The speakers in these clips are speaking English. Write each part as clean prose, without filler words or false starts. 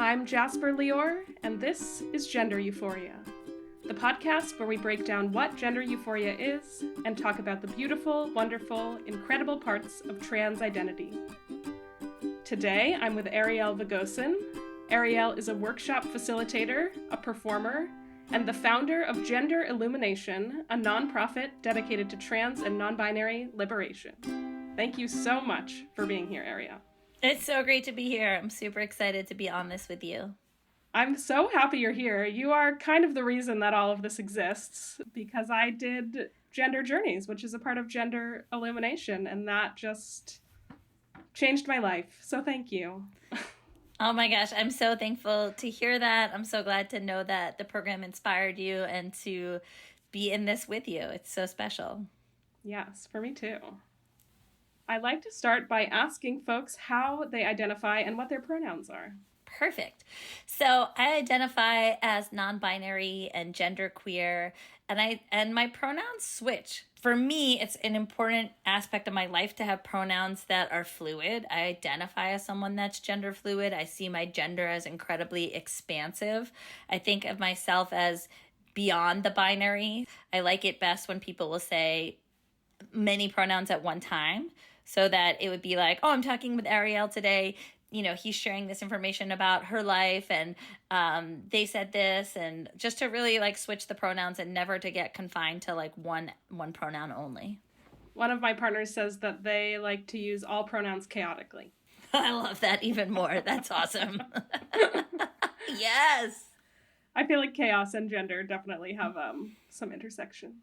I'm Jasper Lior, and this is Gender Euphoria, the podcast where we break down what gender euphoria is and talk about the beautiful, wonderful, incredible parts of trans identity. Today, I'm with Ariel Vegosen. Ariel is a workshop facilitator, a performer, and the founder of Gender Illumination, a nonprofit dedicated to trans and non-binary liberation. Thank you so much for being here, Ariel. It's so great to be here. I'm super excited to be on this with you. I'm so happy you're here. You are kind of the reason that all of this exists, because I did Gender Journeys, which is a part of Gender Illumination, and that just changed my life. So thank you. Oh my gosh, I'm so thankful to hear that. I'm so glad to know that the program inspired you and to be in this with you. It's so special. Yes, for me too. I'd like to start by asking folks how they identify and what their pronouns are. Perfect. So I identify as non-binary and genderqueer, and my pronouns switch. For me, it's an important aspect of my life to have pronouns that are fluid. I identify as someone that's gender fluid. I see my gender as incredibly expansive. I think of myself as beyond the binary. I like it best when people will say many pronouns at one time, so that it would be like, oh, I'm talking with Ariel today. You know, he's sharing this information about her life and they said this, and just to really like switch the pronouns and never to get confined to like one pronoun only. One of my partners says that they like to use all pronouns chaotically. I love that even more. That's awesome. Yes. I feel like chaos and gender definitely have some intersection.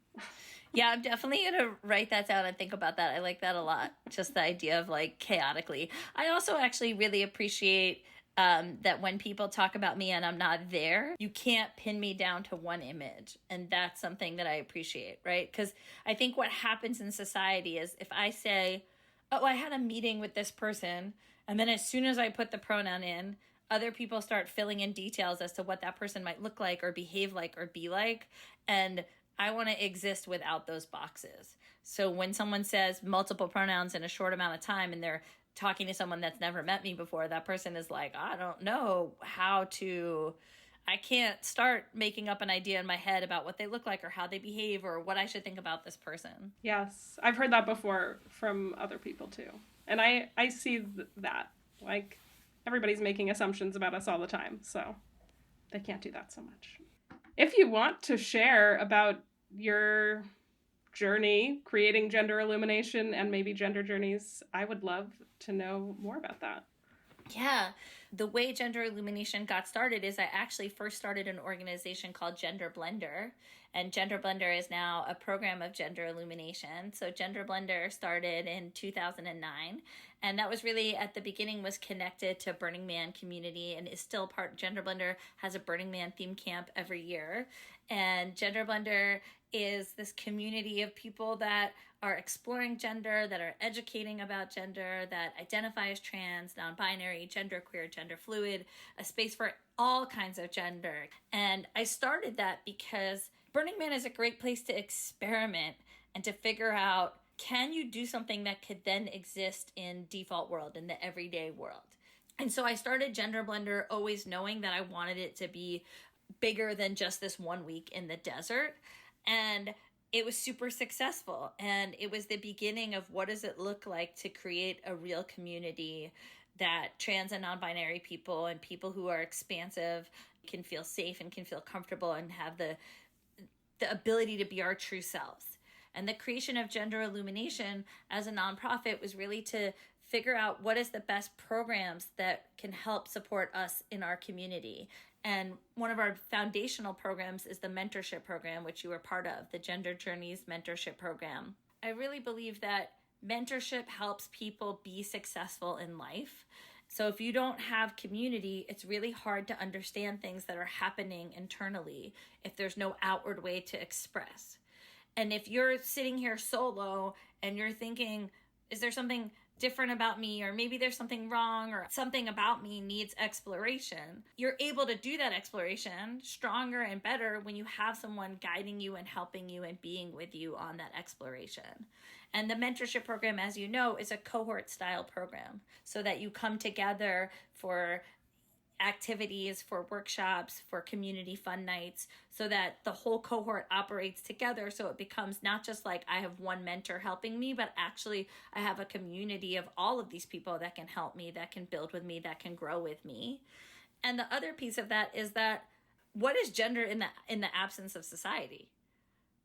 Yeah, I'm definitely going to write that down and think about that. I like that a lot. Just the idea of like chaotically. I also actually really appreciate that when people talk about me and I'm not there, you can't pin me down to one image. And that's something that I appreciate, right? Because I think what happens in society is if I say, oh, I had a meeting with this person, and then as soon as I put the pronoun in, other people start filling in details as to what that person might look like or behave like or be like. And I want to exist without those boxes. So when someone says multiple pronouns in a short amount of time and they're talking to someone that's never met me before, that person is like, I don't know I can't start making up an idea in my head about what they look like or how they behave or what I should think about this person. Yes, I've heard that before from other people too. And I see that. Like, everybody's making assumptions about us all the time, so they can't do that so much. If you want to share about your journey creating Gender Illumination and maybe Gender Journeys, I would love to know more about that. Yeah. The way Gender Illumination got started is I actually first started an organization called Gender Blender. And Gender Blender is now a program of Gender Illumination. So Gender Blender started in 2009. And that was really, at the beginning, was connected to Burning Man community and is still part. Gender Blender has a Burning Man theme camp every year. And Gender Blender is this community of people that are exploring gender, that are educating about gender, that identify as trans, non-binary, genderqueer, gender fluid, a space for all kinds of gender. And I started that because Burning Man is a great place to experiment and to figure out, can you do something that could then exist in default world, in the everyday world? And so I started Gender Blender always knowing that I wanted it to be bigger than just this 1 week in the desert. And it was super successful. And it was the beginning of what does it look like to create a real community that trans and non-binary people and people who are expansive can feel safe and can feel comfortable and have the ability to be our true selves. And the creation of Gender Illumination as a nonprofit was really to figure out what is the best programs that can help support us in our community. And one of our foundational programs is the mentorship program, which you were part of, the Gender Journeys mentorship program. I really believe that mentorship helps people be successful in life. So if you don't have community, it's really hard to understand things that are happening internally if there's no outward way to express. And if you're sitting here solo and you're thinking, is there something different about me, or maybe there's something wrong, or something about me needs exploration, you're able to do that exploration stronger and better when you have someone guiding you and helping you and being with you on that exploration. And the mentorship program, as you know, is a cohort style program so that you come together for activities, for workshops, for community fun nights, so that the whole cohort operates together. So it becomes not just like I have one mentor helping me, but actually I have a community of all of these people that can help me, that can build with me, that can grow with me. And the other piece of that is that what is gender in the absence of society,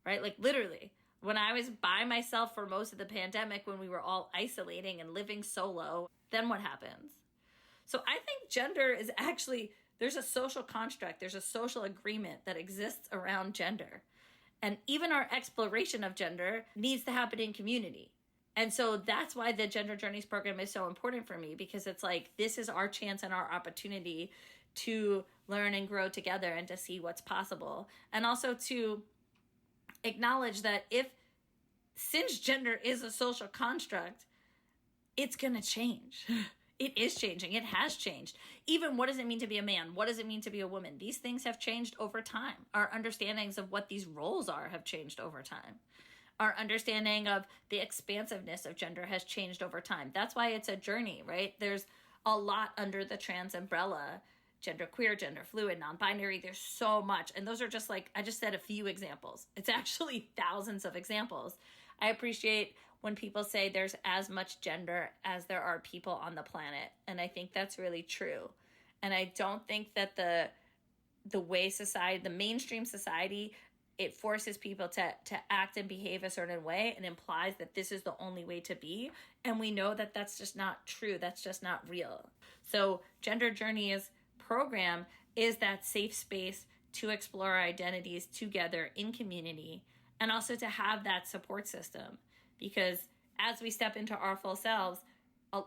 right? Like literally, when I was by myself for most of the pandemic, when we were all isolating and living solo, then what happens? So I think gender is actually, there's a social construct, there's a social agreement that exists around gender. And even our exploration of gender needs to happen in community. And so that's why the Gender Journeys program is so important for me, because it's like, this is our chance and our opportunity to learn and grow together and to see what's possible. And also to acknowledge that since gender is a social construct, it's going to change. It is changing. It has changed. Even what does it mean to be a man? What does it mean to be a woman? These things have changed over time. Our understandings of what these roles are have changed over time. Our understanding of the expansiveness of gender has changed over time. That's why it's a journey, right? There's a lot under the trans umbrella: genderqueer, gender fluid, non-binary. There's so much. And those are just like, I just said a few examples. It's actually thousands of examples. I appreciate when people say there's as much gender as there are people on the planet. And I think that's really true. And I don't think that the way society, the mainstream society, it forces people to act and behave a certain way and implies that this is the only way to be. And we know that that's just not true. That's just not real. So Gender Journeys program is that safe space to explore our identities together in community, and also to have that support system. Because as we step into our full selves,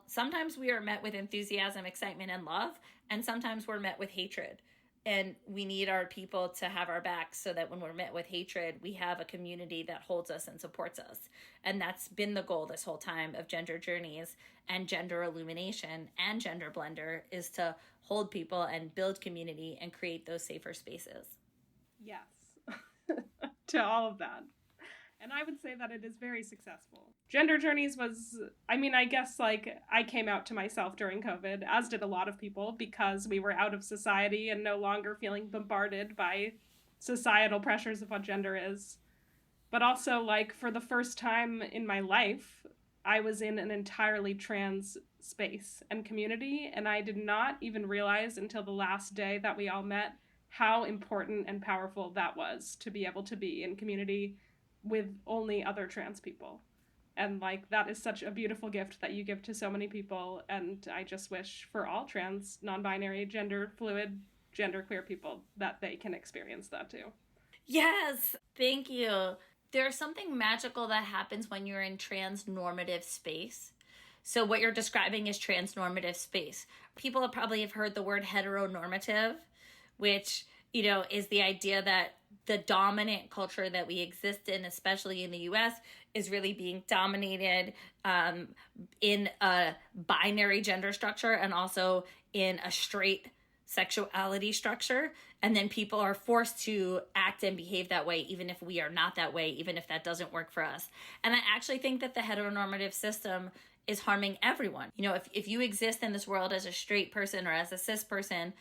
sometimes we are met with enthusiasm, excitement, and love, and sometimes we're met with hatred. And we need our people to have our backs so that when we're met with hatred, we have a community that holds us and supports us. And that's been the goal this whole time of Gender Journeys and Gender Illumination and Gender Blender, is to hold people and build community and create those safer spaces. Yes, to all of that. And I would say that it is very successful. Gender Journeys was, I guess like I came out to myself during COVID, as did a lot of people, because we were out of society and no longer feeling bombarded by societal pressures of what gender is. But also, like, for the first time in my life, I was in an entirely trans space and community, and I did not even realize until the last day that we all met how important and powerful that was, to be able to be in community with only other trans people. And like, that is such a beautiful gift that you give to so many people. And I just wish for all trans, non-binary, gender fluid, genderqueer people that they can experience that too. Yes, thank you. There's something magical that happens when you're in transnormative space. So what you're describing is transnormative space. People probably have heard the word heteronormative, which, is the idea that the dominant culture that we exist in, especially in the US, is really being dominated in a binary gender structure and also in a straight sexuality structure. And then people are forced to act and behave that way, even if we are not that way, even if that doesn't work for us. And I actually think that the heteronormative system is harming everyone. If you exist in this world as a straight person or as a cis person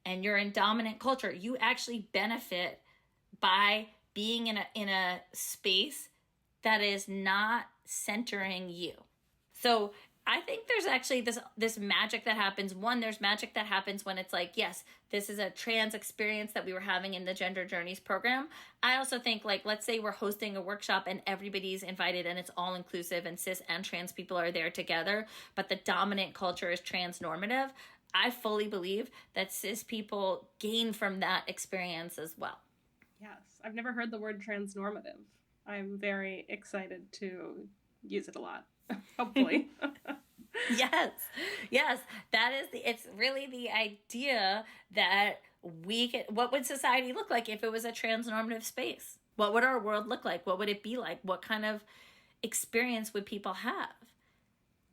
and you're in dominant culture, you actually benefit by being in a space that is not centering you. So I think there's actually this magic that happens. One, there's magic that happens when it's like, yes, this is a trans experience that we were having in the Gender Journeys program. I also think, like, let's say we're hosting a workshop and everybody's invited and it's all inclusive and cis and trans people are there together, but the dominant culture is transnormative. I fully believe that cis people gain from that experience as well. Yes, I've never heard the word transnormative. I'm very excited to use it a lot, hopefully. Yes, it's really the idea that what would society look like if it was a transnormative space? What would our world look like? What would it be like? What kind of experience would people have?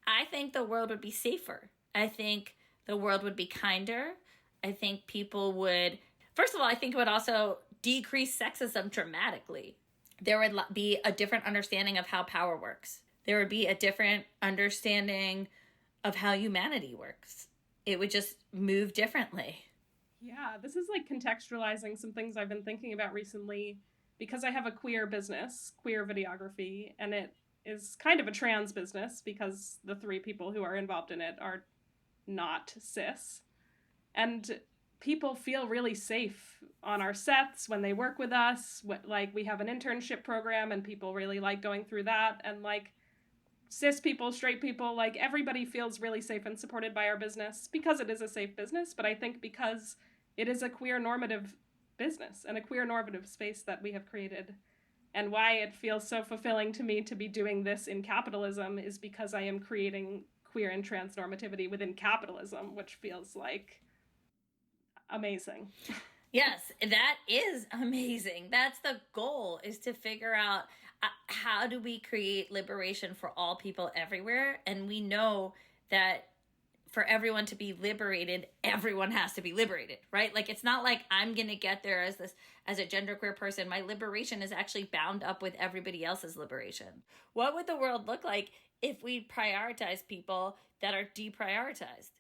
I think the world would be safer. I think the world would be kinder. I think people would, first of all, I think it would also decrease sexism dramatically. There would be a different understanding of how power works. There would be a different understanding of how humanity works. it would just move differently. Yeah, this is like contextualizing some things I've been thinking about recently because I have a queer business, queer videography, and it is kind of a trans business because the three people who are involved in it are not cis. And people feel really safe on our sets when they work with us. Like, we have an internship program and people really like going through that. And like, cis people, straight people, like everybody feels really safe and supported by our business because it is a safe business. But I think because it is a queer normative business and a queer normative space that we have created, and why it feels so fulfilling to me to be doing this in capitalism is because I am creating queer and trans normativity within capitalism, which feels like amazing. Yes, that is amazing. That's the goal, is to figure out how do we create liberation for all people everywhere. And we know that for everyone to be liberated, everyone has to be liberated, right? Like, it's not like I'm going to get there as a genderqueer person. My liberation is actually bound up with everybody else's liberation. What would the world look like if we prioritize people that are deprioritized?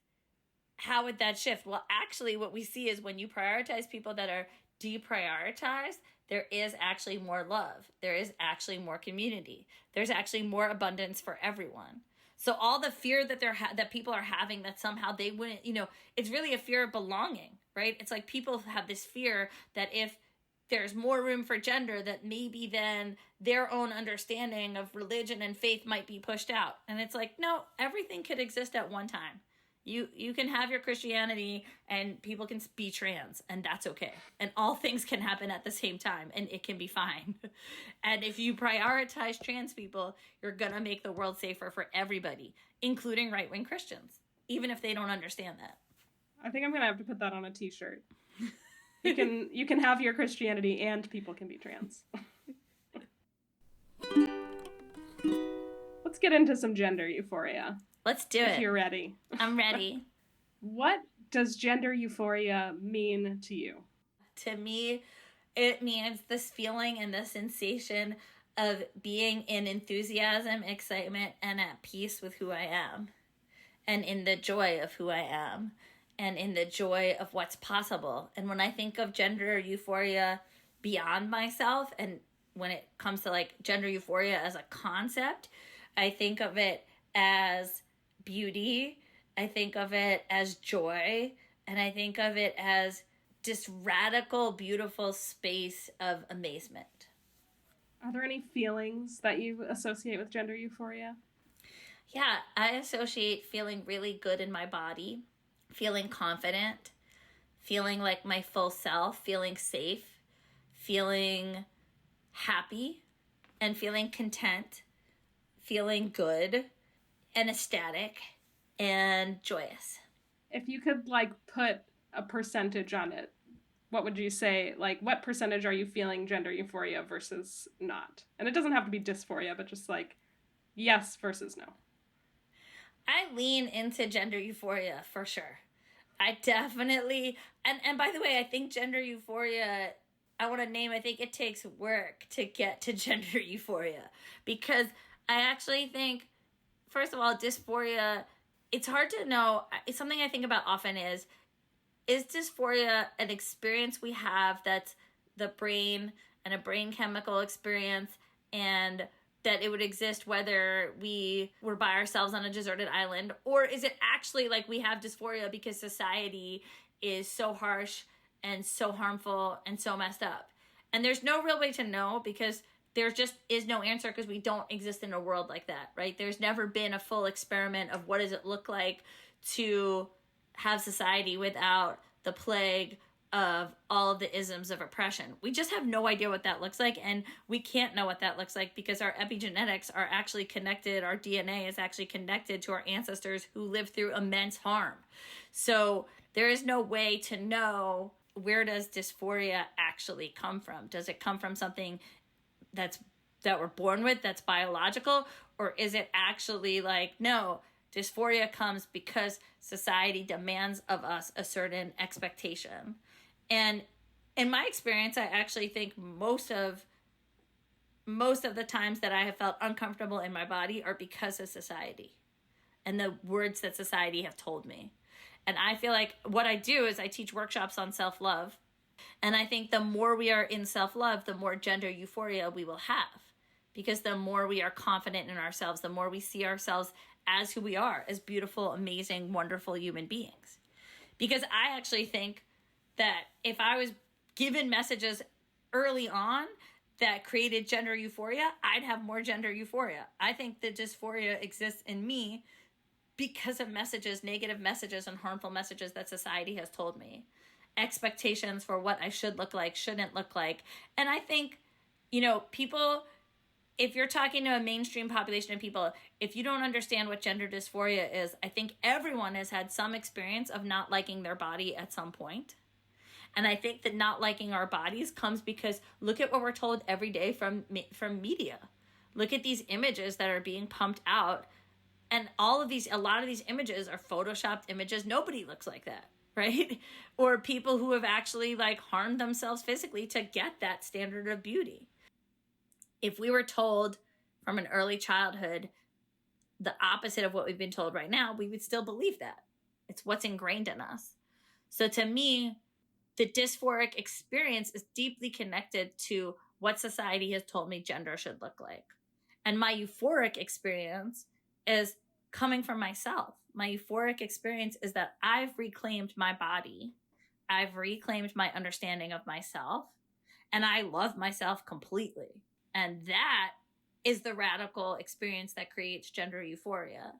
How would that shift? Well, actually, what we see is when you prioritize people that are deprioritized, there is actually more love. There is actually more community. There's actually more abundance for everyone. So all the fear that that people are having that somehow they wouldn't, it's really a fear of belonging, right? It's like people have this fear that if there's more room for gender, that maybe then their own understanding of religion and faith might be pushed out. And it's like, no, everything could exist at one time. You can have your Christianity and people can be trans, and that's okay. And all things can happen at the same time, and it can be fine. And if you prioritize trans people, you're going to make the world safer for everybody, including right-wing Christians, even if they don't understand that. I think I'm going to have to put that on a t-shirt. You can have your Christianity and people can be trans. Let's get into some gender euphoria. Let's do it. If you're ready. I'm ready. What does gender euphoria mean to you? To me, it means this feeling and the sensation of being in enthusiasm, excitement, and at peace with who I am. And in the joy of who I am. And in the joy of what's possible. And when I think of gender euphoria beyond myself, and when it comes to like gender euphoria as a concept, I think of it as beauty, I think of it as joy, and I think of it as this radical, beautiful space of amazement. Are there any feelings that you associate with gender euphoria? Yeah, I associate feeling really good in my body, feeling confident, feeling like my full self, feeling safe, feeling happy, and feeling content, feeling good, and ecstatic, and joyous. If you could like put a percentage on it, what would you say? Like, what percentage are you feeling gender euphoria versus not? And it doesn't have to be dysphoria, but just like yes versus no. I lean into gender euphoria for sure. I definitely, and by the way, I think gender euphoria, I think it takes work to get to gender euphoria, because I actually think, first of all, dysphoria, it's hard to know. It's something I think about often is dysphoria an experience we have that's the brain and a brain chemical experience, and that it would exist whether we were by ourselves on a deserted island? Or is it actually like we have dysphoria because society is so harsh and so harmful and so messed up? And there's no real way to know, because there just is no answer, because we don't exist in a world like that, right? There's never been a full experiment of what does it look like to have society without the plague of all of the isms of oppression. We just have no idea what that looks like, and we can't know what that looks like because our epigenetics are actually connected, our DNA is actually connected to our ancestors who lived through immense harm. So there is no way to know, where does dysphoria actually come from? Does it come from something that we're born with, that's biological, or is it actually like, no, dysphoria comes because society demands of us a certain expectation? And in my experience, I actually think most of the times that I have felt uncomfortable in my body are because of society and the words that society have told me. And I feel like what I do is I teach workshops on self-love. And I think the more we are in self-love, the more gender euphoria we will have. Because the more we are confident in ourselves, the more we see ourselves as who we are, as beautiful, amazing, wonderful human beings. Because I actually think that if I was given messages early on that created gender euphoria, I'd have more gender euphoria. I think the dysphoria exists in me because of messages, negative messages and harmful messages that society has told me. Expectations for what I should look like, shouldn't look like. And I think, people, if you're talking to a mainstream population of people, if you don't understand what gender dysphoria is, I think everyone has had some experience of not liking their body at some point. And I think that not liking our bodies comes because look at what we're told every day from media. Look at these images that are being pumped out. And a lot of these images are photoshopped images. Nobody looks like that, right? Or people who have actually harmed themselves physically to get that standard of beauty. If we were told from an early childhood the opposite of what we've been told right now, we would still believe that. It's what's ingrained in us. So to me, the dysphoric experience is deeply connected to what society has told me gender should look like. And my euphoric experience is coming from myself. My euphoric experience is that I've reclaimed my body. I've reclaimed my understanding of myself. And I love myself completely. And that is the radical experience that creates gender euphoria.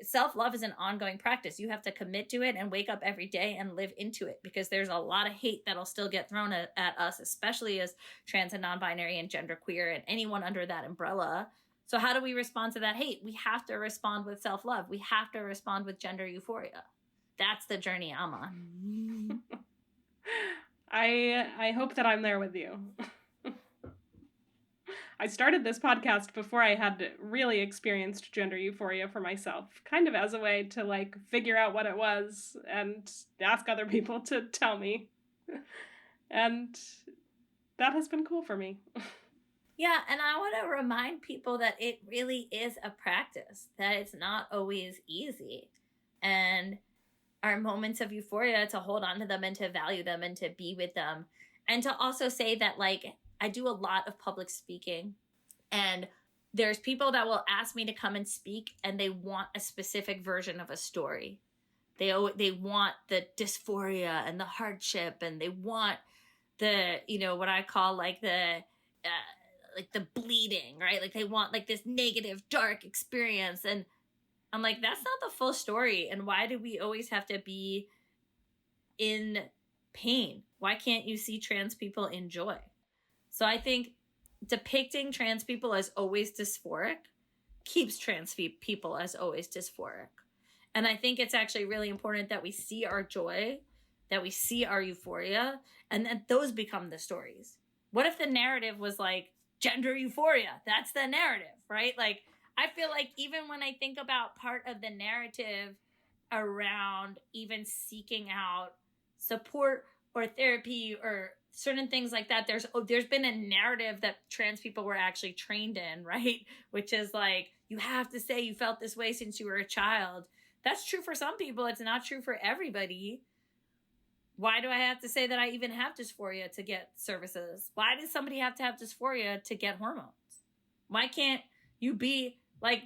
Self-love is an ongoing practice. You have to commit to it and wake up every day and live into it, because there's a lot of hate that'll still get thrown at us, especially as trans and non-binary and genderqueer and anyone under that umbrella. So how do we respond to that hate? We have to respond with self-love. We have to respond with gender euphoria. That's the journey I'm on. I hope that I'm there with you. I started this podcast before I had really experienced gender euphoria for myself, kind of as a way to figure out what it was and ask other people to tell me. And that has been cool for me. Yeah, and I want to remind people that it really is a practice, that it's not always easy. And our moments of euphoria, to hold on to them and to value them and to be with them. And to also say that I do a lot of public speaking, and there's people that will ask me to come and speak and they want a specific version of a story. They want the dysphoria and the hardship, and they want the, what I call the bleeding, right? They want this negative, dark experience. And I'm like, that's not the full story. And why do we always have to be in pain? Why can't you see trans people in joy? So I think depicting trans people as always dysphoric keeps trans people as always dysphoric. And I think it's actually really important that we see our joy, that we see our euphoria, and that those become the stories. What if the narrative was gender euphoria? That's the narrative, right? I feel even when I think about part of the narrative around even seeking out support or therapy or certain things like that, there's been a narrative that trans people were actually trained in, right? Which is you have to say you felt this way since you were a child. That's true for some people. It's not true for everybody. Why do I have to say that I even have dysphoria to get services? Why does somebody have to have dysphoria to get hormones? Why can't you be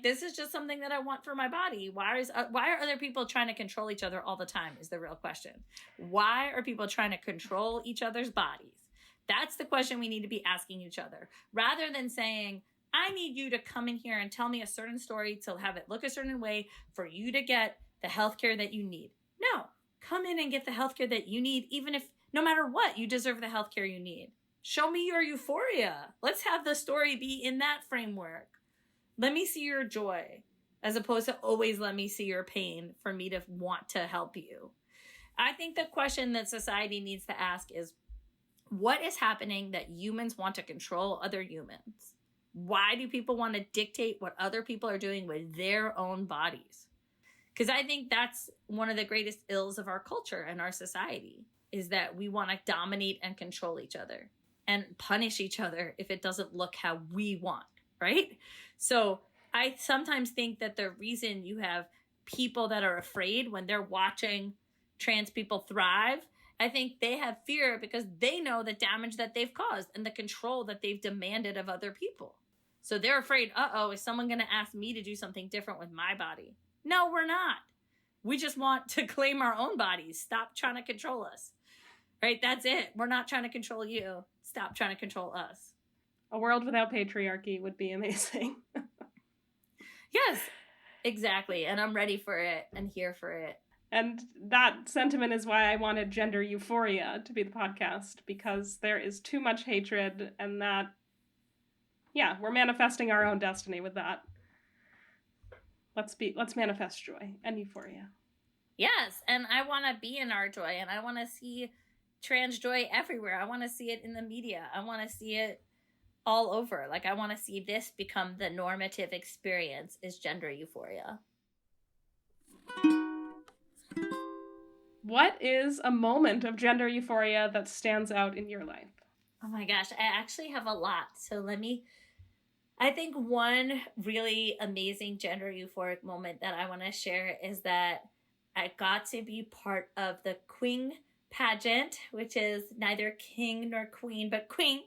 this is just something that I want for my body? Why are other people trying to control each other all the time is the real question. Why are people trying to control each other's bodies? That's the question we need to be asking each other, rather than saying, I need you to come in here and tell me a certain story to have it look a certain way for you to get the healthcare that you need. No, come in and get the healthcare that you need, even if no matter what, you deserve the healthcare you need. Show me your euphoria. Let's have the story be in that framework. Let me see your joy, as opposed to always let me see your pain for me to want to help you. I think the question that society needs to ask is, what is happening that humans want to control other humans? Why do people want to dictate what other people are doing with their own bodies? Because I think that's one of the greatest ills of our culture and our society, is that we want to dominate and control each other and punish each other if it doesn't look how we want, right? So I sometimes think that the reason you have people that are afraid when they're watching trans people thrive. I think they have fear because they know the damage that they've caused and the control that they've demanded of other people. So they're afraid, is someone going to ask me to do something different with my body? No, we're not. We just want to claim our own bodies. Stop trying to control us. Right? That's it. We're not trying to control you. Stop trying to control us. A world without patriarchy would be amazing. Yes, exactly. And I'm ready for it and here for it. And that sentiment is why I wanted Gender Euphoria to be the podcast, because there is too much hatred, and that, we're manifesting our own destiny with that. Let's manifest joy and euphoria. Yes, and I want to be in our joy, and I want to see trans joy everywhere. I want to see it in the media. I want to see it all over. Like, I want to see this become the normative experience, is gender euphoria. What is a moment of gender euphoria that stands out in your life? Oh my gosh, I actually have a lot. So I think one really amazing gender euphoric moment that I want to share is that I got to be part of the Queen pageant, which is neither king nor queen, but queen.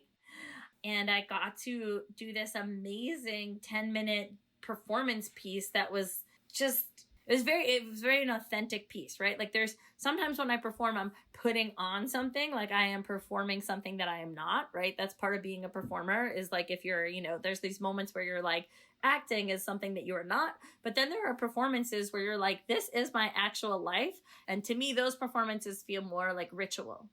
And I got to do this amazing 10-minute performance piece that was just, it was very an authentic piece, right? Like, there's sometimes when I perform, I'm putting on something, like I am performing something that I am not, right? That's part of being a performer, is like, if you're, there's these moments where you're like acting is something that you are not, but then there are performances where you're like, this is my actual life. And to me, those performances feel more like ritual.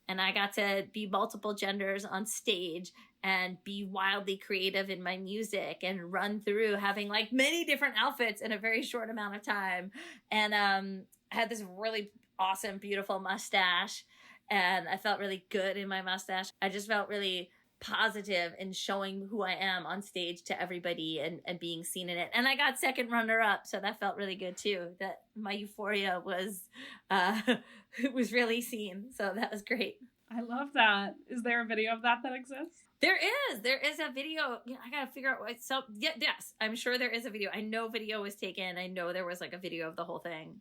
And I got to be multiple genders on stage and be wildly creative in my music and run through having like many different outfits in a very short amount of time. And I had this really awesome, beautiful mustache, and I felt really good in my mustache. I just felt really positive in showing who I am on stage to everybody and being seen in it. And I got second runner up, so that felt really good too. That my euphoria was it was really seen, so that was great. I love that. Is there a video of that exists? There is a video. I gotta figure out what. So yes, I'm sure there is a video. I know video was taken. I know there was like a video of the whole thing.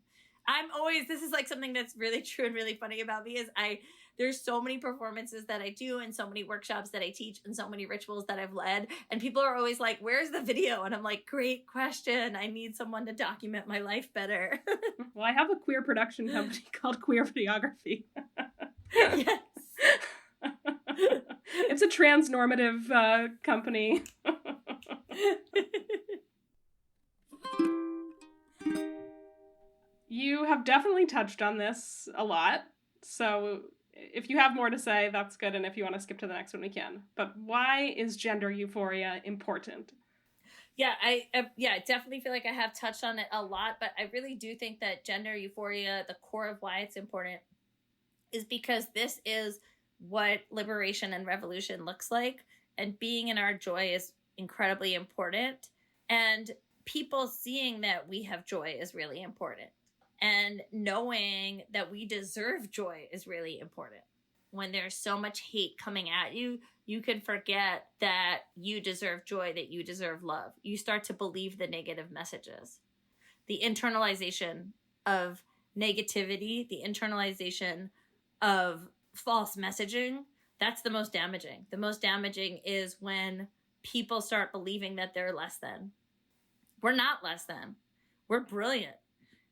This is like something that's really true and really funny about me, is there's so many performances that I do and so many workshops that I teach and so many rituals that I've led. And people are always like, where's the video? And I'm like, great question. I need someone to document my life better. Well, I have a queer production company called Queer Videography. Yes. It's a transnormative company. You have definitely touched on this a lot, so if you have more to say, that's good, and if you want to skip to the next one, we can. But why is gender euphoria important? Yeah, I definitely feel like I have touched on it a lot, but I really do think that gender euphoria, the core of why it's important, is because this is what liberation and revolution looks like, and being in our joy is incredibly important, and people seeing that we have joy is really important, and knowing that we deserve joy is really important. When there's so much hate coming at you, you can forget that you deserve joy, that you deserve love. You start to believe the negative messages. The internalization of negativity, the internalization of false messaging, that's the most damaging. The most damaging is when people start believing that they're less than. We're not less than. We're brilliant.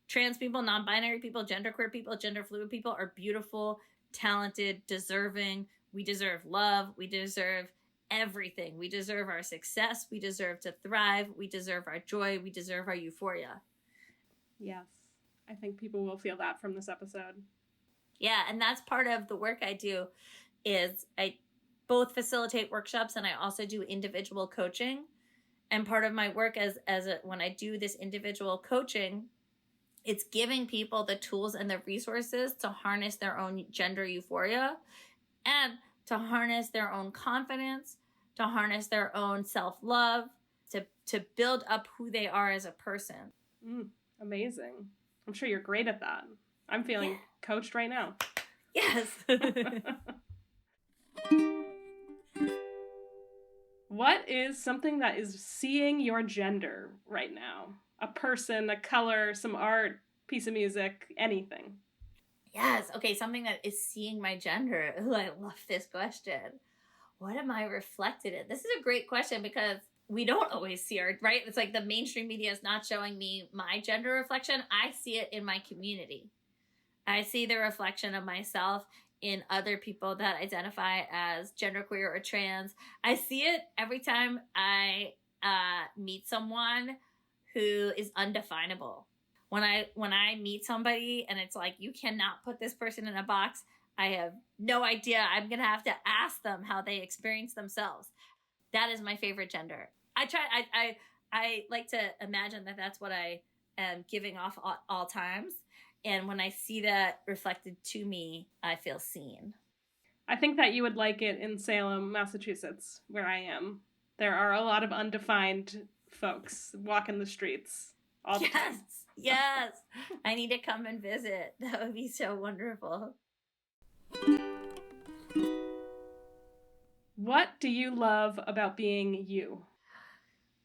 Trans people, non-binary people, genderqueer people, gender fluid people are beautiful, talented, deserving. We deserve love. We deserve everything. We deserve our success. We deserve to thrive. We deserve our joy. We deserve our euphoria. Yes. I think people will feel that from this episode. Yeah, and that's part of the work I do, is I both facilitate workshops and I also do individual coaching. And part of my work when I do this individual coaching, it's giving people the tools and the resources to harness their own gender euphoria and to harness their own confidence, to harness their own self-love, to build up who they are as a person. Amazing. I'm sure you're great at that. I'm feeling coached right now. Yes. What is something that is seeing your gender right now? A person, a color, some art, piece of music, anything. Yes. Okay, something that is seeing my gender. Ooh, I love this question. What am I reflected in? This is a great question because we don't always see our, right? It's like the mainstream media is not showing me my gender reflection. I see it in my community. I see the reflection of myself in other people that identify as genderqueer or trans. I see it every time I meet someone who is undefinable. When I meet somebody and it's like, you cannot put this person in a box, I have no idea. I'm gonna have to ask them how they experience themselves. That is my favorite gender. I like to imagine that that's what I am giving off all times. And when I see that reflected to me, I feel seen. I think that you would like it in Salem, Massachusetts, where I am. There are a lot of undefined folks walking the streets all the time. Yes. I need to come and visit. That would be so wonderful. What do you love about being you?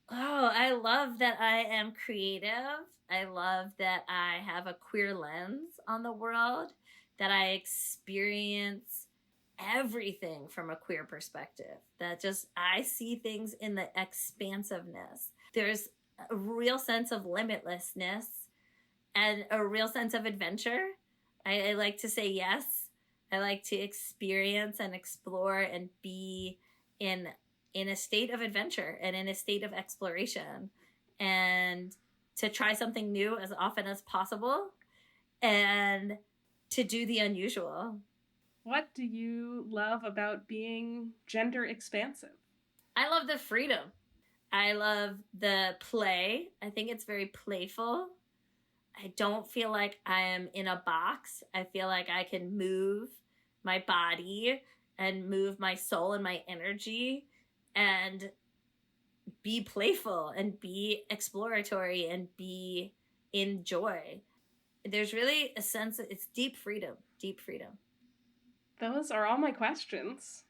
Oh, I love that I am creative. I love that I have a queer lens on the world, that I experience everything from a queer perspective, that just I see things in the expansiveness. There's a real sense of limitlessness and a real sense of adventure. I like to say yes. I like to experience and explore and be in a state of adventure and in a state of exploration, and to try something new as often as possible and to do the unusual. What do you love about being gender expansive? I love the freedom. I love the play. I think it's very playful. I don't feel like I am in a box. I feel like I can move my body and move my soul and my energy and be playful and be exploratory and be in joy. There's really a sense of, it's deep freedom. Those are all my questions.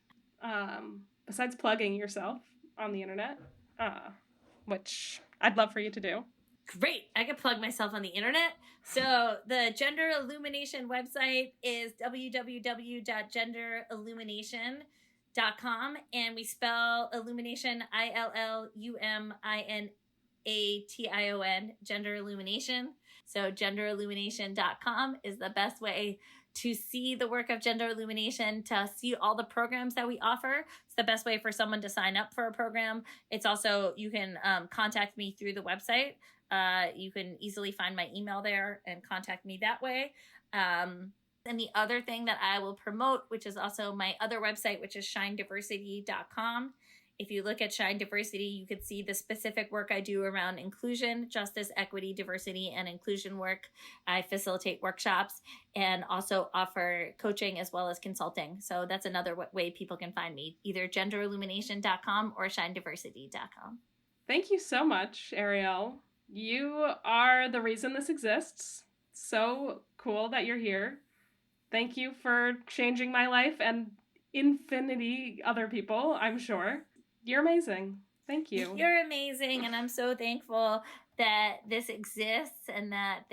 Besides plugging yourself on the internet, which I'd love for you to do. Great. I can plug myself on the internet. So the Gender Illumination website is www.genderillumination.com, and we spell illumination ILLUMINATION, Gender Illumination. So genderillumination.com is the best way to see the work of Gender Illumination, to see all the programs that we offer. It's the best way for someone to sign up for a program. It's also, you can contact me through the website. You can easily find my email there and contact me that way. And the other thing that I will promote, which is also my other website, which is shinediversity.com. If you look at Shine Diversity, you could see the specific work I do around inclusion, justice, equity, diversity, and inclusion work. I facilitate workshops and also offer coaching as well as consulting. So that's another way people can find me, either genderillumination.com or shinediversity.com. Thank you so much, Ariel. You are the reason this exists. So cool that you're here. Thank you for changing my life and infinity other people, I'm sure. You're amazing. Thank you. You're amazing, and I'm so thankful that this exists and that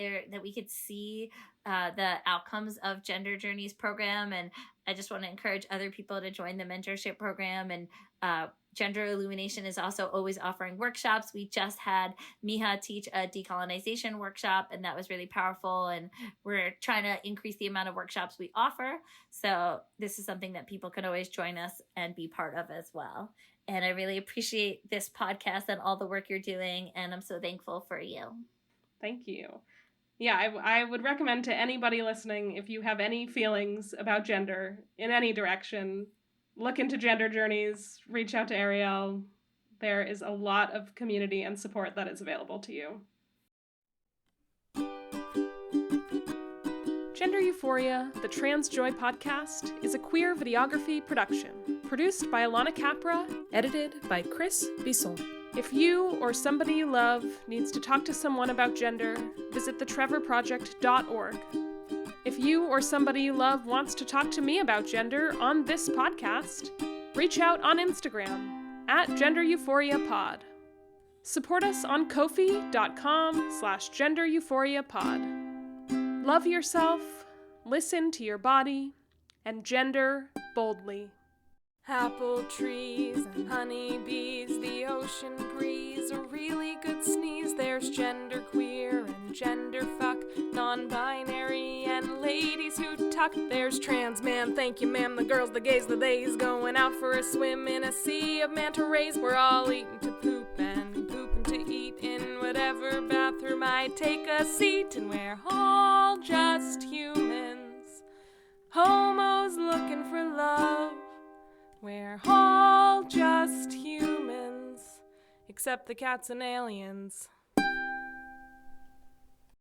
we could see the outcomes of Gender Journeys program. And I just want to encourage other people to join the mentorship program. And Gender Illumination is also always offering workshops. We just had Miha teach a decolonization workshop, and that was really powerful. And we're trying to increase the amount of workshops we offer. So this is something that people can always join us and be part of as well. And I really appreciate this podcast and all the work you're doing. And I'm so thankful for you. Thank you. Yeah, I would recommend to anybody listening, if you have any feelings about gender in any direction, look into Gender Journeys, reach out to Ariel. There is a lot of community and support that is available to you. Gender Euphoria, the Trans Joy podcast, is a queer videography production. Produced by Alana Capra, edited by Chris Bisson. If you or somebody you love needs to talk to someone about gender, visit thetrevorproject.org. If you or somebody you love wants to talk to me about gender on this podcast, reach out on Instagram @GenderEuphoriaPod. Support us on Ko-fi.com/GenderEuphoriaPod. Love yourself, Listen to your body and gender boldly. Apple trees and honeybees, the ocean breeze, a really good sneeze. There's gender queer and gender fuck, non-binary and ladies who tuck. There's trans man, thank you ma'am, the girls, the gays, the theys, going out for a swim in a sea of manta rays. We're all eating to poop and pooping to eat in whatever bathroom I take a seat. And we're all just humans, homos looking for love. We're all just humans, except the cats and aliens.